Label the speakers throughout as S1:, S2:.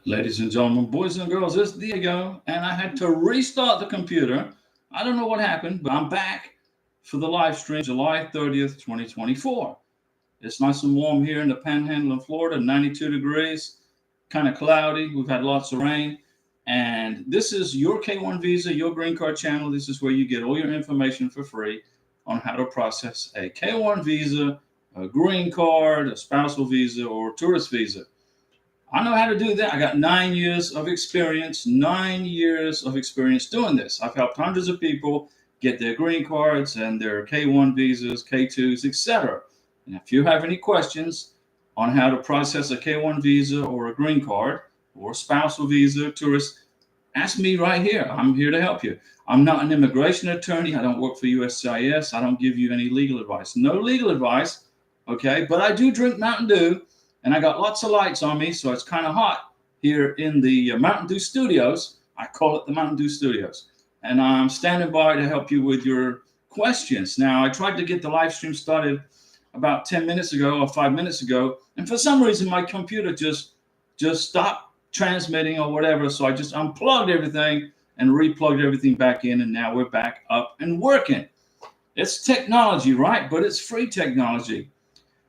S1: Ladies and gentlemen, boys and girls, it's Diego, and I had to restart the computer. I don't know what happened, but I'm back for the live stream July 30th, 2024. It's nice and warm here in the Panhandle in Florida, 92 degrees, kind of cloudy. We've had lots of rain. And this is your K1 visa, your green card channel. This is where you get all your information for free on how to process a K1 visa, a green card, a spousal visa, or a tourist visa. I know how to do that. I got 9 years of experience, 9 years of experience doing this. I've helped hundreds of people get their green cards and their K1 visas, K2s, etc. And if you have any questions on how to process a K1 visa or a green card or a spousal visa, tourist, ask me right here. I'm here to help you. I'm not an immigration attorney. I don't work for USCIS. I don't give you any legal advice. No legal advice, okay? But I do drink Mountain Dew. And I got lots of lights on me, so it's kind of hot here in the Mountain Dew Studios. I call it the Mountain Dew Studios. And I'm standing by to help you with your questions. Now, I tried to get the live stream started about 10 minutes ago or 5 minutes ago. And for some reason, my computer just stopped transmitting or whatever. So I just unplugged everything and replugged everything back in. And now we're back up and working. It's technology, right? But it's free technology.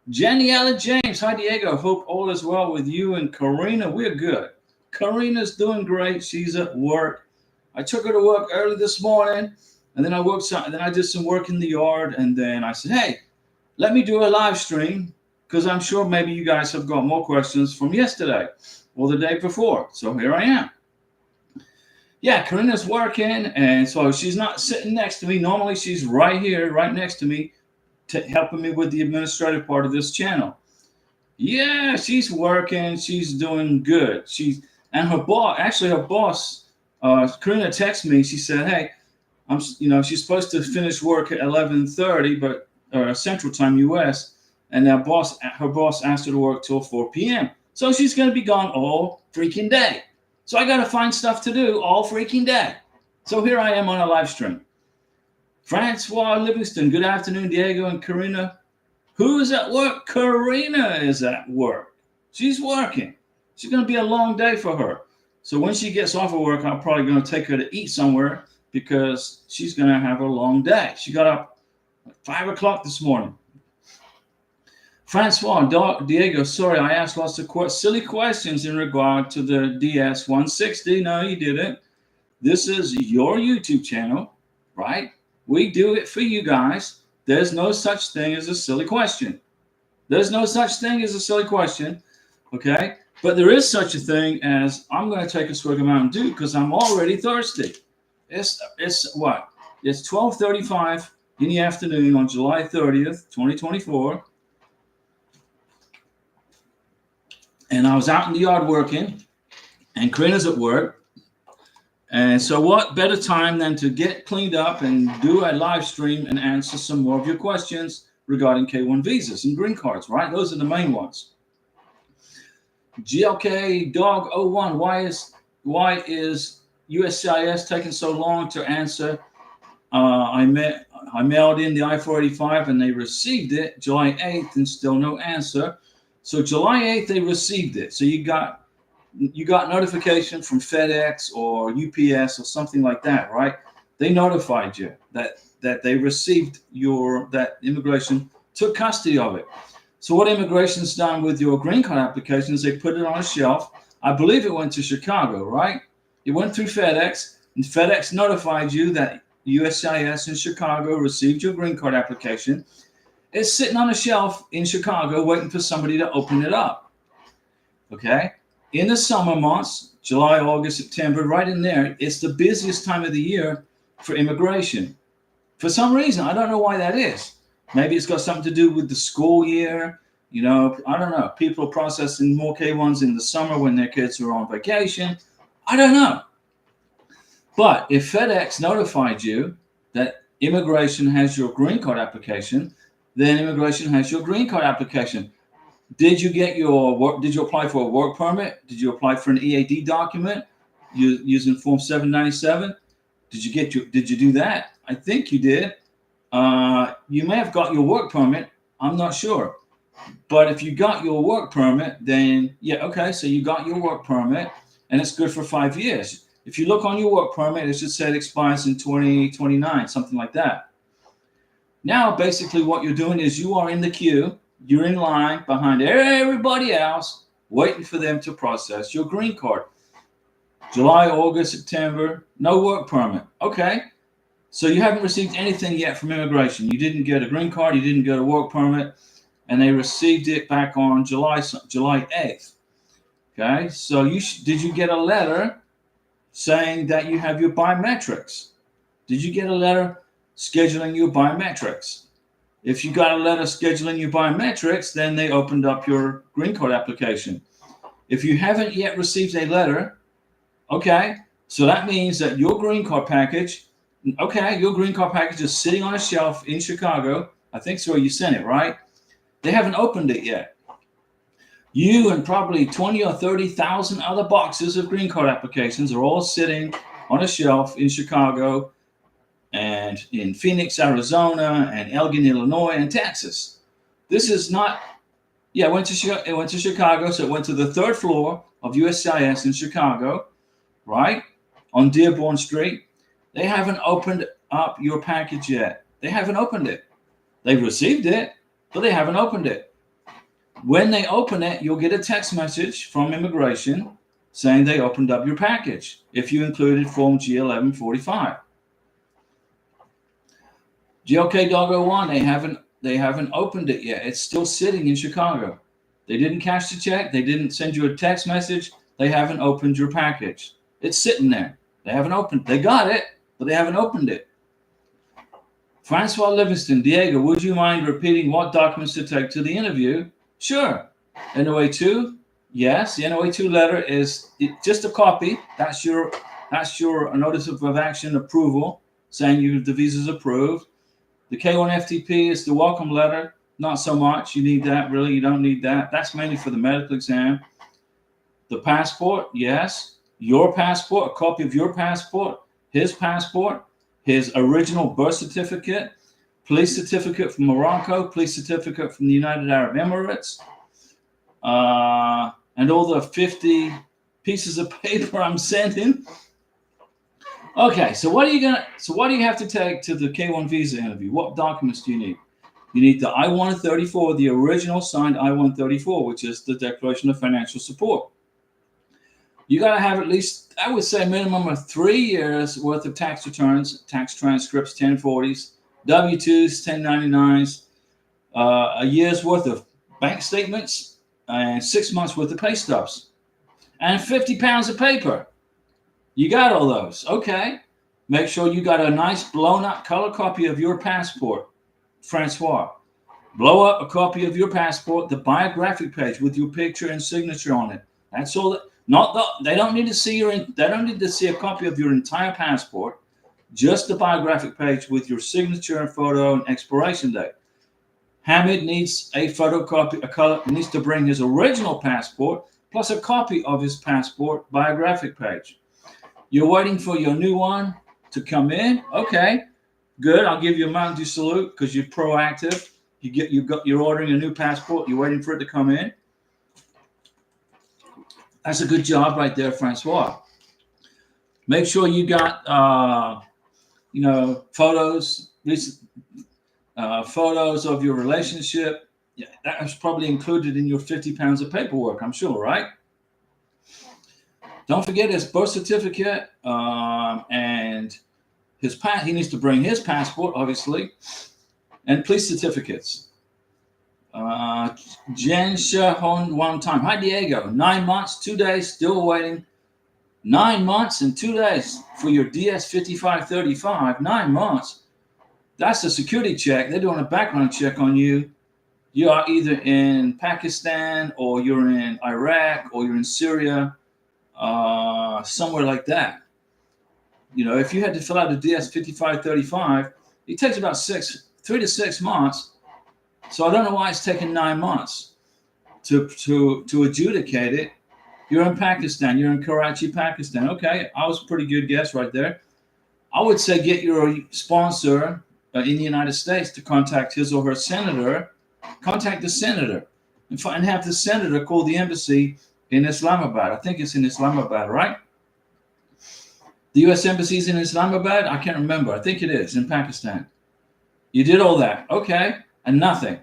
S1: Janiela James, hi Diego. Hope all is well with you and Karina. We're good. Karina's doing great. She's at work. I took her to work early this morning, and then I did some work in the yard, and then I said, hey, let me do a live stream because I'm sure maybe you guys have got more questions from yesterday or the day before. So here I am. Yeah, Karina's working, and so she's not sitting next to me. Normally she's right here, right next to me, helping me with the administrative part of this channel. Yeah, she's working. She's doing good. Her boss, Karina texted me. She said, "Hey, she's supposed to finish work at 11:30, but Central Time, U.S. And her boss asked her to work till 4 p.m. So she's going to be gone all freaking day. So I got to find stuff to do all freaking day. So here I am on a live stream." Francois Livingston, good afternoon, Diego and Karina. Who is at work? Karina is at work. She's working. She's going to be a long day for her. So when she gets off of work, I'm probably going to take her to eat somewhere because she's going to have a long day. She got up at 5 o'clock this morning. Francois, Diego, sorry, I asked lots of silly questions in regard to the DS-160. No, you didn't. This is your YouTube channel, right? We do it for you guys. There's no such thing as a silly question. There's no such thing as a silly question, okay? But there is such a thing as I'm going to take a swig of Mountain Dew because I'm already thirsty. It's what? It's 12:35 in the afternoon on July 30th, 2024. And I was out in the yard working, and Karina's at work. And so what better time than to get cleaned up and do a live stream and answer some more of your questions regarding K1 visas and green cards, right? Those are the main ones. GLK Dog 01, why is USCIS taking so long to answer? I mailed in the I-485 and they received it July 8th and still no answer. So July 8th, they received it. So you got notification from FedEx or UPS or something like that, right? They notified you that they received that immigration took custody of it. So what immigration's done with your green card application is they put it on a shelf. I believe it went to Chicago, right? It went through FedEx, and FedEx notified you that USCIS in Chicago received your green card application. It's sitting on a shelf in Chicago waiting for somebody to open it up, okay? In the summer months, July, August, September, right in there, it's the busiest time of the year for immigration. For some reason, I don't know why that is. Maybe it's got something to do with the school year. I don't know. People are processing more K1s in the summer when their kids are on vacation. I don't know. But if FedEx notified you that immigration has your green card application, then immigration has your green card application. Did you get your work? Did you apply for a work permit? Did you apply for an EAD document using Form 797? Did you do that? I think you did. You may have got your work permit. I'm not sure. But if you got your work permit, then yeah, okay. So you got your work permit. and it's good for 5 years. If you look on your work permit, it should say it expires in 2029, something like that. Now, basically what you're doing is you are in the queue, you're in line behind everybody else, waiting for them to process your green card. July, August, September, no work permit. Okay, so you haven't received anything yet from immigration. You didn't get a green card, you didn't get a work permit, and they received it back on July 8th. Okay, so did you get a letter saying that you have your biometrics? Did you get a letter scheduling your biometrics? If you got a letter scheduling your biometrics, then they opened up your green card application. If you haven't yet received a letter, okay, so that means that your green card package, your green card package is sitting on a shelf in Chicago. I think so. You sent it, right? They haven't opened it yet. You and probably 20 or 30,000 other boxes of green card applications are all sitting on a shelf in Chicago and in Phoenix, Arizona, and Elgin, Illinois, and Texas. This is not, it went to Chicago, so it went to the 3rd floor of USCIS in Chicago, right, on Dearborn Street. They haven't opened up your package yet. They haven't opened it. They've received it, but they haven't opened it. When they open it, you'll get a text message from immigration saying they opened up your package if you included Form G1145. GLK Doggo 1, they haven't opened it yet. It's still sitting in Chicago. They didn't cash the check. They didn't send you a text message. They haven't opened your package. It's sitting there. They haven't opened. They got it, but they haven't opened it. Francois Livingston, Diego, would you mind repeating what documents to take to the interview? Sure. NOA2, yes. The NOA2 letter is just a copy. That's your notice of action approval saying the visa's approved. The K1 FTP is the welcome letter. Not so much. You need that, really. You don't need that. That's mainly for the medical exam. The passport, yes. Your passport, a copy of your passport, his original birth certificate, police certificate from Morocco, police certificate from the United Arab Emirates, and all the 50 pieces of paper I'm sending. Okay, so what do you have to take to the K1 visa interview? What documents do you need? You need the I-134, the original signed I-134, which is the Declaration of Financial Support. You got to have at least, I would say, a minimum of 3 years worth of tax returns, tax transcripts, 1040s, W-2s, 1099s, a year's worth of bank statements, and 6 months worth of pay stubs, and 50 pounds of paper. You got all those. Okay. Make sure you got a nice blown up color copy of your passport, Francois. Blow up a copy of your passport, the biographic page with your picture and signature on it. That's all. They don't need to see a copy of your entire passport, just the biographic page with your signature and photo and expiration date. Hamid needs a photocopy, needs to bring his original passport plus a copy of his passport biographic page. You're waiting for your new one to come in. Okay, good. I'll give you a Mountain Dew salute because you're proactive. You're ordering a new passport. You're waiting for it to come in. That's a good job right there, Francois. Make sure you got photos of your relationship. Yeah, that was probably included in your 50 pounds of paperwork, I'm sure, right? Don't forget his birth certificate and he needs to bring his passport, obviously, and police certificates. Jen Shahon one time. Hi, Diego. 9 months, 2 days, still waiting. 9 months and 2 days for your DS-5535. 9 months. That's a security check. They're doing a background check on you. You are either in Pakistan or you're in Iraq or you're in Syria. Somewhere like that. If you had to fill out a DS-5535, it takes about 3 to 6 months. So I don't know why it's taking 9 months to adjudicate it. You're in Pakistan. You're in Karachi, Pakistan. Okay, I was a pretty good guess right there. I would say get your sponsor in the United States to contact his or her senator. Contact the senator and have the senator call the embassy in Islamabad. I think it's in Islamabad, right? The U.S. Embassy is in Islamabad? I can't remember. I think it is in Pakistan. You did all that. Okay. And nothing.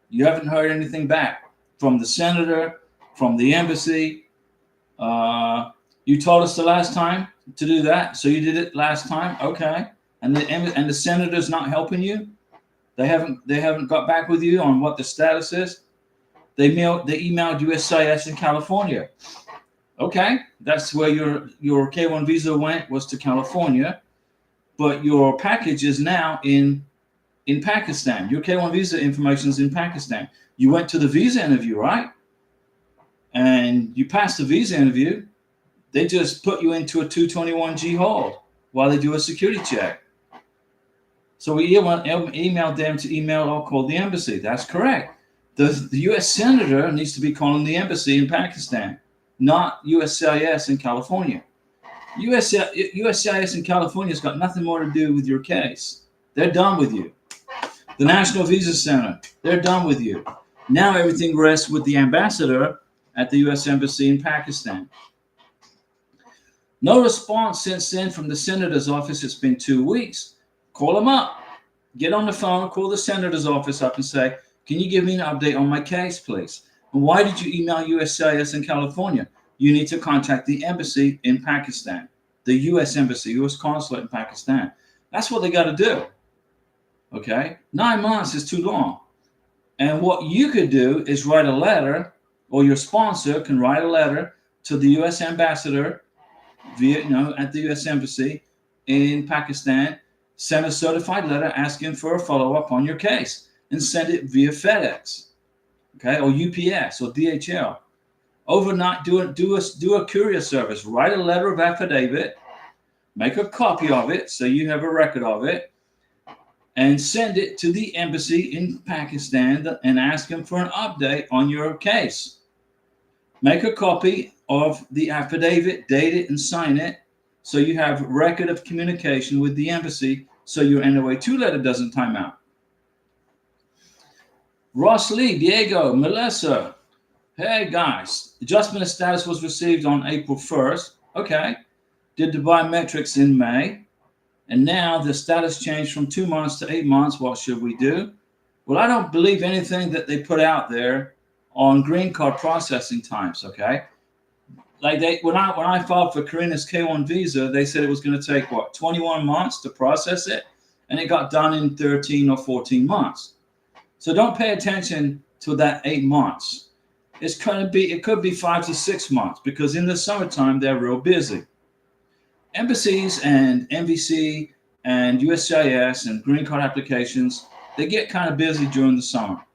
S1: You haven't heard anything back from the senator, from the embassy. You told us the last time to do that, so you did it last time. Okay. And the senator's not helping you. They haven't got back with you on what the status is. They emailed USCIS in California. Okay, that's where your K1 visa went, was to California, but your package is now in Pakistan. Your K1 visa information is in Pakistan. You went to the visa interview, right? And you passed the visa interview. They just put you into a 221G hold while they do a security check. So we emailed them to email or call the embassy. That's correct. The U.S. senator needs to be calling the embassy in Pakistan, not USCIS in California. USCIS in California has got nothing more to do with your case. They're done with you. The National Visa Center, they're done with you. Now everything rests with the ambassador at the U.S. Embassy in Pakistan. No response since then from the senator's office. It's been 2 weeks. Call them up. Get on the phone, call the senator's office up and say, can you give me an update on my case, please? And why did you email USCIS in California? You need to contact the embassy in Pakistan, the U.S. Embassy, U.S. Consulate in Pakistan. That's what they got to do. Okay? 9 months is too long. And what you could do is write a letter, or your sponsor can write a letter to the U.S. ambassador at the U.S. Embassy in Pakistan, send a certified letter asking for a follow-up on your case, and send it via FedEx, okay, or UPS or DHL. Overnight, do a courier service. Write a letter of affidavit, make a copy of it so you have a record of it, and send it to the embassy in Pakistan and ask them for an update on your case. Make a copy of the affidavit, date it, and sign it so you have record of communication with the embassy so your NOA2 letter doesn't time out. Ross Lee, Diego, Melissa. Hey guys, adjustment of status was received on April 1st. Okay. Did the biometrics in May. And now the status changed from 2 months to 8 months. What should we do? Well, I don't believe anything that they put out there on green card processing times, okay? Like when I filed for Karina's K1 visa, they said it was going to take 21 months to process it, and it got done in 13 or 14 months. So don't pay attention to that 8 months. It could be 5 to 6 months, because in the summertime they're real busy. Embassies and MVC and USCIS and green card applications, they get kind of busy during the summer.